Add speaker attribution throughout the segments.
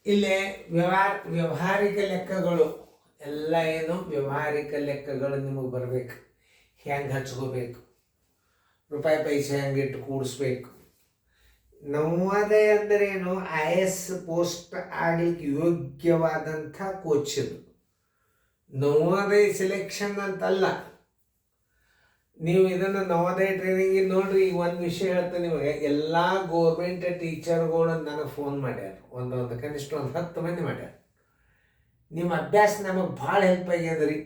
Speaker 1: ಇಲ್ಲೇ ವ್ಯವಹಾರಿಕ ಲೆಕ್ಕಗಳು ಎಲ್ಲ ಏನು ವ್ಯವಹಾರಿಕ ಲೆಕ್ಕಗಳು ನಿಮಗೆ ಬರಬೇಕು. ಹೆಂಗೆ ಹಚ್ಕೋಬೇಕು, ರೂಪಾಯಿ ಪೈಸೆ ಹೆಂಗೆ ಇಟ್ಟು ಕೂಡಿಸ್ಬೇಕು. ನವೋದಯ ಅಂದರೇನು, IAS ಪೋಸ್ಟ್ ಆಗಲಿಕ್ಕೆ ಯೋಗ್ಯವಾದಂಥ ಕೋಚ್ ಇದು. ನವೋದಯ ಸೆಲೆಕ್ಷನ್ ಅಂತಲ್ಲ. ನೀವು ಇದನ್ನು ನವೋದಯ ಟ್ರೈನಿಂಗ್ ನೋಡ್ರಿ. ಈಗ ಒಂದು ವಿಷಯ ಹೇಳ್ತೀನಿ ನಿಮಗೆ. ಎಲ್ಲ ಗೋರ್ಮೆಂಟ್ ಟೀಚರ್ಗಳು ನನಗೆ ಫೋನ್ ಮಾಡ್ಯಾರ. ಒಂದು ಕನಿಷ್ಠ 10 ಮಂದಿ ಮಾಡ್ಯಾರ. ನಿಮ್ಮ ಅಭ್ಯಾಸ ನಮಗೆ ಭಾಳ ಹೆಲ್ಪ್ ಆಗ್ಯದ್ರಿ.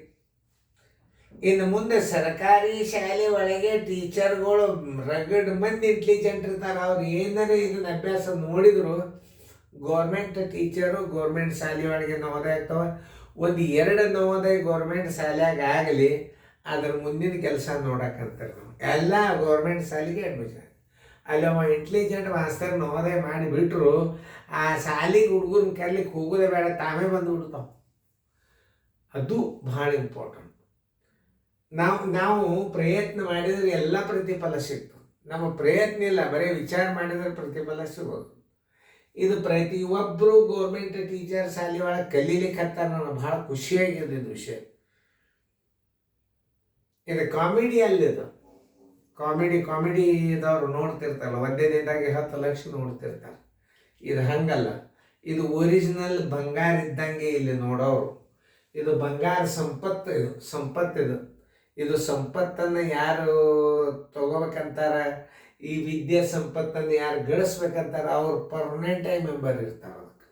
Speaker 1: ಇನ್ನು ಮುಂದೆ ಸರ್ಕಾರಿ ಶಾಲೆ ಒಳಗೆ ಟೀಚರ್ಗಳು ರಗಡ್ ಮಂದಿ ಇಂಟೆಲಿಜೆಂಟ್ ಇರ್ತಾರೆ. ಅವ್ರು ಏನಾರ ಇದನ್ನ ಅಭ್ಯಾಸ ನೋಡಿದ್ರು ಗೌರ್ಮೆಂಟ್ ಟೀಚರು ಗೌರ್ಮೆಂಟ್ ಶಾಲೆ ಒಳಗೆ ನವೋದಯ ಆಗ್ತಾವೆ. 1-2 ನವೋದಯ ಗೌರ್ಮೆಂಟ್ ಶಾಲ್ಯಾಗ ಆಗಲಿ, ಅದ್ರ ಮುಂದಿನ ಕೆಲಸ ನೋಡಕ್ಕಂತಾರೆ. ನಾವು ಎಲ್ಲ ಗೌರ್ಮೆಂಟ್ ಶಾಲೆಗೆ ಅಡ್ಮಿಷನ್. ಅಲ್ಲಿ ಅವ ಇಂಟೆಲಿಜೆಂಟ್ ಮಾಸ್ತರ್ ನವೋದಯ ಮಾಡಿಬಿಟ್ರು, ಆ ಶಾಲೆಗೆ ಹುಡುಗರನ್ನ ಕರ್ಲಿಕ್ಕೆ ಹೋಗೋದೇ ಬೇಡ, ತಾವೇ ಬಂದು ಬಿಡ್ತಾವೆ. ಅದು ಭಾಳ ಇಂಪಾರ್ಟೆಂಟ್. ನಾವು ಪ್ರಯತ್ನ ಮಾಡಿದರೆ ಎಲ್ಲ ಪ್ರತಿಫಲ ಸಿಗ್ತದೆ. ನಮ್ಮ ಪ್ರಯತ್ನ ಇಲ್ಲ, ಬರೀ ವಿಚಾರ ಮಾಡಿದರೆ ಪ್ರತಿಫಲ ಸಿಗೋದು. ಇದು ಪ್ರತಿಯೊಬ್ಬರು ಗೌರ್ಮೆಂಟ್ ಟೀಚರ್ ಶಾಲೆ ಒಳಗೆ ಕಲೀಲಿಕ್ಕೆ ಹತ್ತಾರ. ನನಗೆ ಭಾಳ ಖುಷಿಯಾಗಿದೆ ಇದು ವಿಷಯ. ಇದು ಕಾಮಿಡಿ ಅಲ್ಲಿದು. ಕಾಮಿಡಿದವ್ರು ನೋಡ್ತಿರ್ತಾರಲ್ಲ, ಒಂದೇ ದಿನದಾಗ 10 ಲಕ್ಷ ನೋಡ್ತಿರ್ತಾರೆ. ಇದು ಹಂಗಲ್ಲ. ಇದು ಒರಿಜಿನಲ್ ಬಂಗಾರ ಇದ್ದಂಗೆ ಇಲ್ಲಿ ನೋಡೋರು. ಇದು ಬಂಗಾರ ಸಂಪತ್ತಿದು. ಇದು ಸಂಪತ್ತನ್ನು ಯಾರು ತಗೋಬೇಕಂತಾರ, ಈ ವಿದ್ಯೆ ಸಂಪತ್ತನ್ನು ಯಾರು ಗಳಿಸ್ಬೇಕಂತಾರ, ಅವ್ರು ಪರ್ಮನೆಂಟಾಗಿ ಮೆಂಬರ್ ಇರ್ತಾರೆ. ಅದಕ್ಕೆ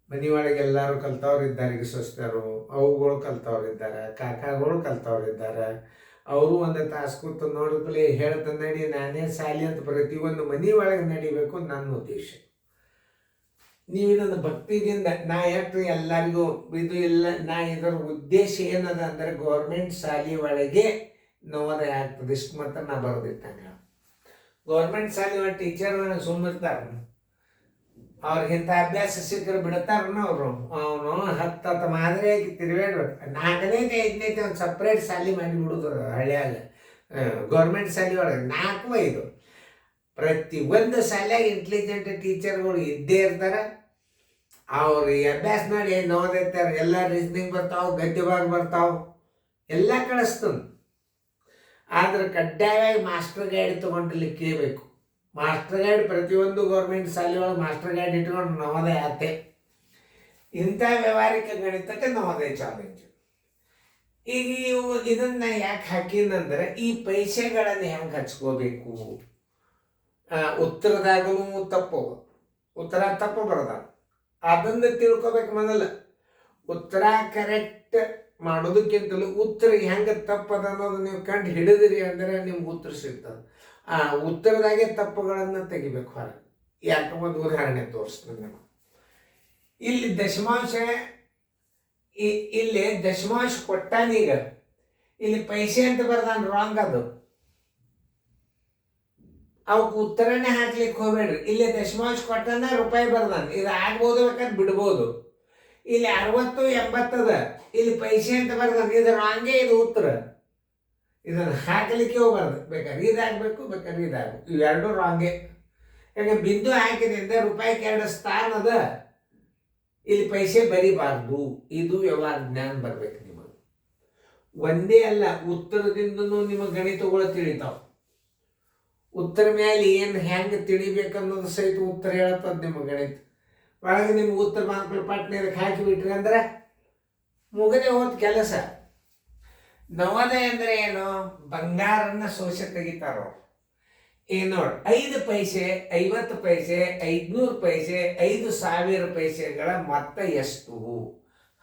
Speaker 1: ಮನೆಯೊಳಗೆ ಎಲ್ಲರೂ ಕಲ್ತವ್ರು ಇದ್ದಾರೆ. ಈಗ ಸೊಸ್ತರು ಅವುಗಳು ಕಲ್ತವ್ರು ಇದ್ದಾರೆ, ಕಾಕಾಗಳು ಕಲ್ತವ್ರು ಇದ್ದಾರೆ. ಅವರು ಒಂದು ತಾಸು ಕೂತು ನೋಡಿದ್ಮೇಲೆ ಹೇಳ್ತಾನೆ ನಡಿ, ನಾನೇ ಶಾಲೆ ಅಂತ ಪ್ರತಿಯೊಂದು ಮನೆ ಒಳಗೆ ನಡಿಬೇಕು ನನ್ನ ಉದ್ದೇಶ. ನೀವು ಇದೊಂದು ಭಕ್ತಿದಿಂದ ನಾ ಯಾಕೆ ಎಲ್ಲರಿಗೂ ಇದು ಇಲ್ಲ. ನಾ ಇದರ ಉದ್ದೇಶ ಏನದ ಅಂದರೆ ಗೌರ್ಮೆಂಟ್ ಶಾಲೆ ಒಳಗೆ ನವೋದಯ ಆಗ್ತದೆ. ಇಷ್ಟು ಮಾತ್ರ ನಾ ಬರೆದಿಟ್ಟಂಗೆ. ಗೌರ್ಮೆಂಟ್ ಶಾಲೆ ಒಳಗೆ ಟೀಚರ್ ಸುಮ್ಮಿರ್ತಾರೆ. ಅವ್ರಿಗಿಂತ ಅಭ್ಯಾಸ ಸಿಕ್ಕರು ಬಿಡ್ತಾರನ ಅವರು. ಅವನು 10 ಮಾದರಿ ಆಗಿ ತಿರುಗಾಡ್ಬೇಕು. 4ನೇತೆ 5ನೇತೆ ಒಂದು ಸಪ್ರೇಟ್ ಶಾಲೆ ಮಾಡಿಬಿಡುದು ಹಳ್ಳಿಯಾಗ. ಗೌರ್ಮೆಂಟ್ ಶಾಲೆ ಒಳಗೆ 4-5 ಪ್ರತಿಯೊಂದು ಶಾಲೆಯಾಗ ಇಂಟೆಲಿಜೆಂಟ್ ಟೀಚರ್ಗಳು ಇದ್ದೇ ಇರ್ತಾರೆ. ಅವ್ರು ಅಭ್ಯಾಸ ಮಾಡಿ ನವೋದಯ್ತಾರೆ. ಎಲ್ಲ ರೀಸನಿಂಗ್ ಬರ್ತಾವೆ, ಗದ್ಯವಾಗಿ ಬರ್ತಾವೆ, ಎಲ್ಲ ಕಳಿಸ್ತದೆ. ಆದ್ರೆ ಕಡ್ಡಾಯವಾಗಿ ಮಾಸ್ಟರ್ ಗೈಡ್ ತೊಗೊಂಡಿರ್ಲಿಕ್ಕೆ ಬೇಕು. ಮಾಸ್ಟರ್ ಗೈಡ್ ಪ್ರತಿಯೊಂದು ಗೌರ್ಮೆಂಟ್ ಶಾಲೆ ಒಳಗೆ ಮಾಸ್ಟರ್ ಗೈಡ್ ಇಟ್ಕೊಂಡು ನವೋದಯ ಆತೆ. ಇಂಥ ವ್ಯವಹಾರಿಕ ಗಣಿತಕ್ಕೆ ನವೋದಯ ಚಾಲೆಂಜ್. ಈಗ ಇವು ಇದನ್ನು ಯಾಕೆ ಹಾಕಿದಂದ್ರೆ ಈ ಪೈಸೆಗಳನ್ನು ಹೆಂಗೆ ಹಚ್ಕೋಬೇಕು. ಉತ್ತರದಾಗೂ ಉತ್ತರ ತಪ್ಪು ಬರದ ಅದನ್ನು ತಿಳ್ಕೊಬೇಕು ಮೊದಲು. ಉತ್ತರ ಕರೆಕ್ಟ್ ಮಾಡೋದಕ್ಕಿಂತಲೂ ಉತ್ತರ ಹೆಂಗೆ ತಪ್ಪದ ಅನ್ನೋದು ನೀವು ಕಂಡು ಹಿಡಿದಿರಿ ಅಂದರೆ ನಿಮ್ಗೆ ಉತ್ತರ ಸಿಗ್ತದೆ. ಆ ಉತ್ತರದಾಗೆ ತಪ್ಪುಗಳನ್ನು ತೆಗಿಬೇಕು ಹೊರಗೆ. ಯಾಕೆ ಒಂದು ಉದಾಹರಣೆ ತೋರಿಸ್ತೀನಿ ನಾನು. ಇಲ್ಲಿ ದಶಮಾಂಶ ಕೊಟ್ಟಾನೀಗ ಇಲ್ಲಿ ಪೈಸೆ ಅಂತ ಬರ್ದಾನ, ರಾಂಗ್ ಅದು. ಅವಕ್ಕೆ ಉತ್ತರನೇ ಹಾಕ್ಲಿಕ್ಕೆ ಹೋಗ್ಬೇಡ್ರಿ. ಇಲ್ಲಿ ದಶಮಾಂಶ ಕೊಟ್ಟಾನ, ರೂಪಾಯಿ ಬರ್ದಾನ. ಇದು ಆಗ್ಬೋದು, ಬೇಕಾದ್ರೆ ಬಿಡ್ಬೋದು. ಇಲ್ಲಿ 60, 80 ಅದ, ಇಲ್ಲಿ ಪೈಸೆ ಅಂತ ಬರ್ದಾನ. ಇದು ರಾಂಗೇ, ಇದು ಉತ್ತರ. ಇದನ್ನು ಹಾಕಲಿಕ್ಕೆ ಹೋಗ್ಬಾರ್ದು. ಬೇಕಾದ್ರೆ ಇದಾಗಬೇಕು, ಬೇಕಾದ್ರೆ ಇದಾಗಬೇಕು. ಇವೆರಡು ರಾಂಗೇ. ಯಾಕೆ ಬಿಂದು ಹಾಕಿದ್ರಿಂದ ರೂಪಾಯಿಗೆ 2 ಸ್ಥಾನ ಅದ, ಇಲ್ಲಿ ಪೈಸೆ ಬರಿಬಾರ್ದು. ಇದು ವ್ಯವಹಾರ ಜ್ಞಾನ ಬರ್ಬೇಕು ನಿಮಗೆ. ಒಂದೇ ಅಲ್ಲ, ಉತ್ತರದಿಂದನೂ ನಿಮಗೆ ಗಣಿತಗಳು ತಿಳಿತಾವೆ. ಉತ್ತರ ಮೇಲೆ ಏನು ಹೆಂಗೆ ತಿಳಿಬೇಕನ್ನೋದು ಸಹಿತ ಉತ್ತರ ಹೇಳ್ತದೆ ನಿಮಗೆ ಗಣಿತ ಒಳಗೆ. ನಿಮ್ಗೆ ಉತ್ತರ ಮಾರ್ಕಲ್ ಪಾಟ್ನೇರಕ್ಕೆ ಹಾಕಿಬಿಟ್ರಿ ಅಂದ್ರೆ ಮುಗದೆ ಹೋದ ಕೆಲಸ. ನವೋದಯ ಅಂದರೆ ಏನು, ಬಂಗಾರನ್ನ ಶೋಷ ತೆಗಿತಾರ. ಈಗ ನೋಡಿ, 5 ಪೈಸೆ, 50 ಪೈಸೆ, 500 ಪೈಸೆ, 5,000 ಪೈಸೆಗಳ ಮೊತ್ತ ಎಷ್ಟು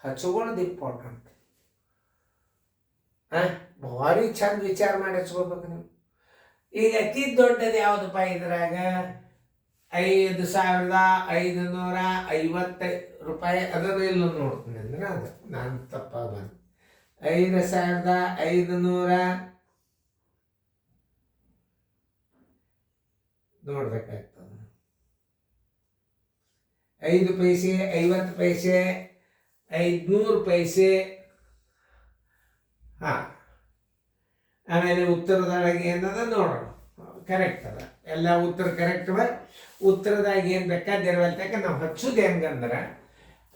Speaker 1: ಹಚ್ಕೊಳ್ಳೋದು ಇಂಪಾರ್ಟೆಂಟ್. ಭಾರಿ ಚಂದ ವಿಚಾರ ಮಾಡಿ ಹಚ್ಕೋಬೇಕು ನೀವು. ಈಗ ಅತಿ ದೊಡ್ಡದು ಯಾವುದಪ್ಪ ಇದ್ರಾಗ 5,550 ರೂಪಾಯಿ ಅದನ್ನು ಇಲ್ಲ ನೋಡ್ತೀನಿ ಅಂದ್ರೆ ಅದು ನಾನು ತಪ್ಪ ಬಂದು 5,500 ನೋಡ್ಬೇಕಾಗ್ತದೆ. 5 ಪೈಸೆ, 50 ಪೈಸೆ, 500 ಪೈಸೆ. ಆಮೇಲೆ ಉತ್ತರದೊಳಗೆ ಏನದ ನೋಡೋಣ. ಕರೆಕ್ಟ್ ಅದ, ಎಲ್ಲ ಉತ್ತರ ಕರೆಕ್ಟ್ ಅವ. ಉತ್ತರದಾಗ ಏನು ಬೇಕಾದಿರುವಲ್ತಾಕ ನಾವು ಹಚ್ಚೋದು ಹೆಂಗಂದ್ರೆ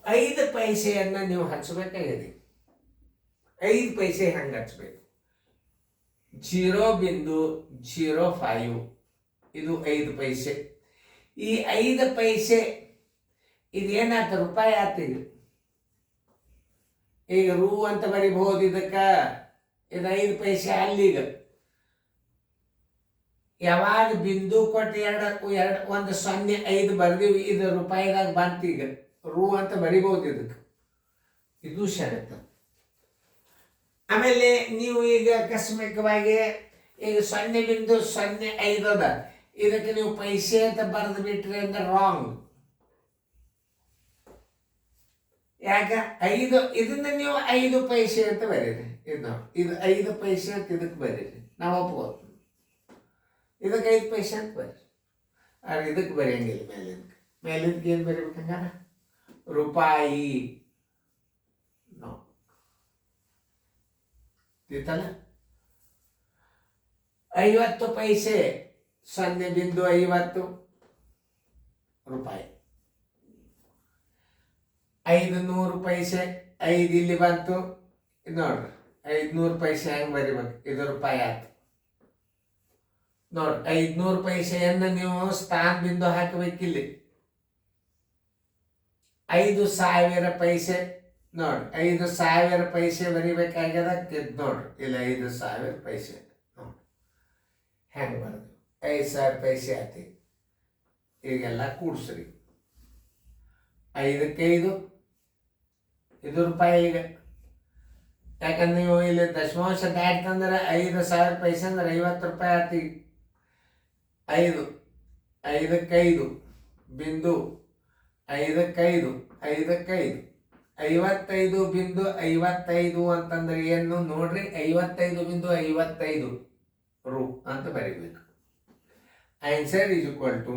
Speaker 1: 5 ಪೈಸೆಯನ್ನು ನೀವು ಹಚ್ಚಬೇಕಾಗಿದೆ. 5 ಪೈಸೆ ಹೆಂಗೆ ಹಚ್ಚಬೇಕು? 0.05 ಇದು 5 ಪೈಸೆ. ಈ 5 ಪೈಸೆ ಇದೇನಾಯ್ತು? ರೂಪಾಯಿ ಆತೀಗ. ಈಗ ರೂ ಅಂತ ಬರಿಬಹುದು ಇದಕ್ಕೆ. ಇದು 5 ಪೈಸೆ ಅಲ್ಲೀಗ. ಯಾವಾಗ ಬಿಂದು ಕೊಟ್ಟು 1.05 ಬರ್ದೀವಿ, ಇದು ರೂಪಾಯಿದಾಗ ಬಂತೀಗ. ರೂ ಅಂತ ಬರಿಬಹುದು ಇದಕ್ಕೆ. ಇದು ಷರತ್ತು. ಆಮೇಲೆ ನೀವು ಈಗ ಆಕಸ್ಮಿಕವಾಗಿ ಈಗ 0.05 ಅದ, ಇದಕ್ಕೆ ನೀವು ಪೈಸೆ ಅಂತ ಬರೆದು ಬಿಟ್ರಿ ಅಂದ್ರೆ ರಾಂಗ್. ಯಾಕ? 5 ಇದನ್ನ ನೀವು 5 ಪೈಸೆ ಅಂತ ಬರೀರಿ. ಇದು 5 ಪೈಸೆ ಅಂತ ಇದಕ್ಕೆ ಬರೀರಿ, ನಾವು ಒಪ್ಬೋದು. ಇದಕ್ಕೆ 5 ಪೈಸೆ ಅಂತ ಬರೀರಿ. ಆದ್ರೆ ಇದಕ್ಕೆ ಬರೆಯಂಗಿಲ್ಲ. ಮೇಲಿಂದಕ್ಕೆ ಏನು ಬರೀಬೇಕಂಗಾರ? ರೂಪಾಯಿ. ನೋ ಇತ್ತಲ್ಲ. 50 ಪೈಸೆ 0.50 ರೂಪಾಯಿ. 500 ಪೈಸೆ 5 ಇಲ್ಲಿ ಬಂತು. ನೋಡ್ರಿ 500 ಪೈಸೆ ಹೆಂಗೆ ಬರಿಬೇಕು? ಇದು ರೂಪಾಯಿ ಆಯ್ತು. ನೋಡ್ರಿ 500 ಪೈಸೆಯನ್ನು ನೀವು ಸ್ಥಾನ ಬಿಂದು ಹಾಕಬೇಕಿಲ್ಲಿ. 5,000 ಪೈಸೆ. ನೋಡ್ರಿ 5,000 ಪೈಸೆ ಬರಿಬೇಕಾಗ್ಯದ. ನೋಡ್ರಿ ಇಲ್ಲಿ 5,000 ಪೈಸೆ. ನೋಡ್ರಿ ಹೆಂಗೆ ಬರೋದು? 5,000 ಪೈಸೆ ಆಯ್ತು. ಈಗೆಲ್ಲ ಕೂಡ್ಸ್ರಿ. 5ಕ್ಕೆ 5 ಇದು ರೂಪಾಯಿ. ಈಗ ಯಾಕಂದ್ರೆ ನೀವು ಇಲ್ಲಿ ದಶಮಾಂಶ ದಾಟ್ತಂದ್ರೆ 5,000 ಪೈಸೆ ಅಂದ್ರೆ 50 ರೂಪಾಯಿ ಆಯ್ತು. 5ಕ್ಕೆ 5 ಬಿಂದು 5ಕ್ಕೆ 5 5ಕ್ಕೆ 5 55.55 ಅಂತಂದ್ರೆ ಏನು ನೋಡ್ರಿ? 55.55 ರೂ ಅಂತ ಬರೀಬೇಕು. ಆನ್ಸರ್ ಈಸ್ ಈಕ್ವಲ್ ಟು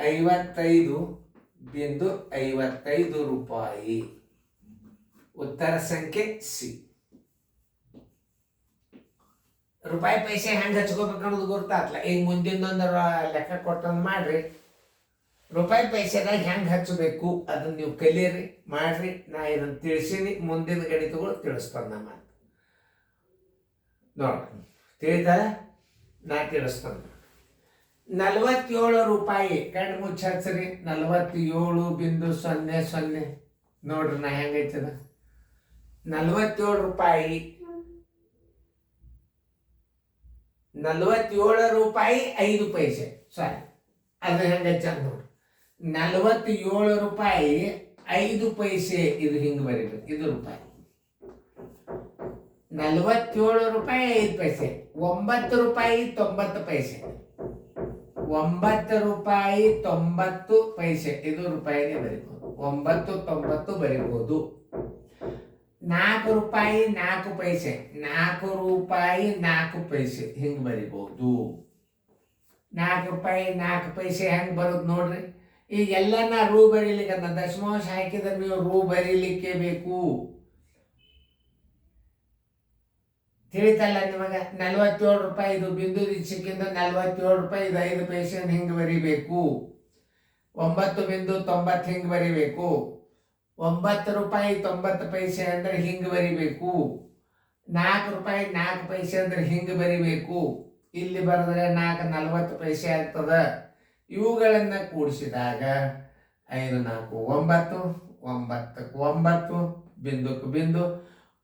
Speaker 1: 55.55 ರೂಪಾಯಿ. ಉತ್ತರ ಸಂಖ್ಯೆ ಸಿ. ರೂಪಾಯಿ ಪೈಸೆ ಹೆಂಗೆ ಹಚ್ಕೋಬೇಕು ಅನ್ನೋದು ಗೊತ್ತಾಗ್ತಲ್ಲ. ಈಗ ಮುಂದಿನೊಂದು ಲೆಕ್ಕ ಕೊಟ್ಟಂದು ಮಾಡ್ರಿ. ರೂಪಾಯಿ ಪೈಸೆದಾಗ ಹೆಂಗೆ ಹಚ್ಚಬೇಕು ಅದನ್ನ ನೀವು ಕಲೀರಿ, ಮಾಡ್ರಿ. ನಾ ಇದನ್ನು ತಿಳಿಸೀನಿ. ಮುಂದಿನ ಗಣಿತಗಳು ತಿಳಿಸ್ತಾನೆ ನಮ್ಮ ನೋಡ್ರಿ. ತಿಳಿದ? ನಾ ತಿಳಿಸ್ತಾನೆ. 47 ರೂಪಾಯಿ. ಕಣ್ಣು ಮುಚ್ಚಿ ಹಚ್ಚ್ರಿ. 47.00 ನೋಡ್ರಿ ನಾ ಹೆಂಗೈತದ. 47 ರೂಪಾಯಿ. 47 ರೂಪಾಯಿ 5 ಪೈಸೆ. ಸಾರಿ, ಅದು ಹೆಂಗೈತೆ ನೋಡ್ರಿ. 47 ರೂಪಾಯಿ 5 ಪೈಸೆ. ಇದು ಹಿಂಗೆ ಬರೀಬೇಕು. ಇದು ರೂಪಾಯಿ. 47 ರೂಪಾಯಿ 5 ಪೈಸೆ. 9 ರೂಪಾಯಿ 90 ಪೈಸೆ. 9 ರೂಪಾಯಿ 90 ಪೈಸೆ. ಇದು ರೂಪಾಯಿಗೆ ಬರೀಬಹುದು. 9.90 ಬರೀಬಹುದು. 4 ರೂಪಾಯಿ 4 ಪೈಸೆ. 4 ರೂಪಾಯಿ 4 ಪೈಸೆ ಹಿಂಗೆ ಬರೀಬಹುದು. 4 ರೂಪಾಯಿ 4 ಪೈಸೆ ಹೆಂಗೆ ಬರೋದು ನೋಡ್ರಿ. ಈಗೆಲ್ಲ ನಾ ರೂ ಬರೀಲಿಕ್ಕೆ ದಶಮಾಂಶ ಹಾಕಿದ್ರೆ ನೀವು ರೂ ಬರೀಲಿಕ್ಕೆ ಬೇಕು. ತಿಳಿತಲ್ಲ ನಿಮಗೆ? 47 ರೂಪಾಯಿ ಇದು ಬಿಂದು ದಿಕ್ಕಿಂದ 47 ರೂಪಾಯಿ ಇದು 5 ಪೈಸೆ ಹಿಂಗೆ ಬರೀಬೇಕು. 9.90 ಹಿಂಗೆ ಬರೀಬೇಕು. 9 ರೂಪಾಯಿ 90 ಪೈಸೆ ಅಂದ್ರೆ ಹಿಂಗೆ ಬರೀಬೇಕು. 4 ರೂಪಾಯಿ 4 ಪೈಸೆ ಅಂದ್ರೆ ಹಿಂಗೆ ಬರೀಬೇಕು. ಇಲ್ಲಿ ಬರೆದ್ರೆ 4 40 ಆಗ್ತದ. ಇವುಗಳನ್ನ ಕೂಡಿಸಿದಾಗ 5 4 9 9ಕ್ಕೆ 9 ಬಿಂದುಕ್ಕೆ ಬಿಂದು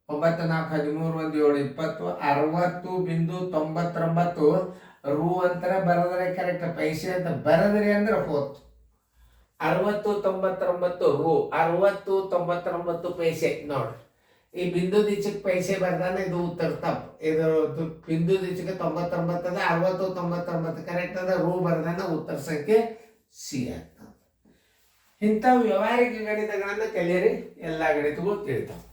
Speaker 1: 9 4 13 1 7 20 60.99 ರೂ ಅಂತರ ಬರೆದ್ರೆ ಕರೆಕ್ಟ್. ಪೈಸೆ ಅಂತ ಬರೆದ್ರಿ ಅಂದ್ರೆ ಹೋತು. 60.99 ರೂ. 60.99 ಪೈಸೆ. ನೋಡ್ರಿ ಈ ಬಿಂದು ದಿಚ್ಚಕ್ಕೆ ಪೈಸೆ ಬರ್ದಾನೆ ಇದು ಉತ್ತರ ತಪ್ಪು. ಇದು ಬಿಂದು ದಿಚ್ಚಕ್ಕೆ 99 ಅದ. 60.99 ಕರೆಕ್ಟ್ ಅದ. ರೂ ಬರ್ದಾನ ಉತ್ತರ ಸಂಖ್ಯೆ ಸಿ ಆಗ್ತದೆ. ಇಂಥ ವ್ಯವಹಾರಿಕ ಗಣಿತಗಳನ್ನು ಕಲಿಯಿರಿ. ಎಲ್ಲ ಗಣಿತಗಳು ತಿಳಿತಾವೆ.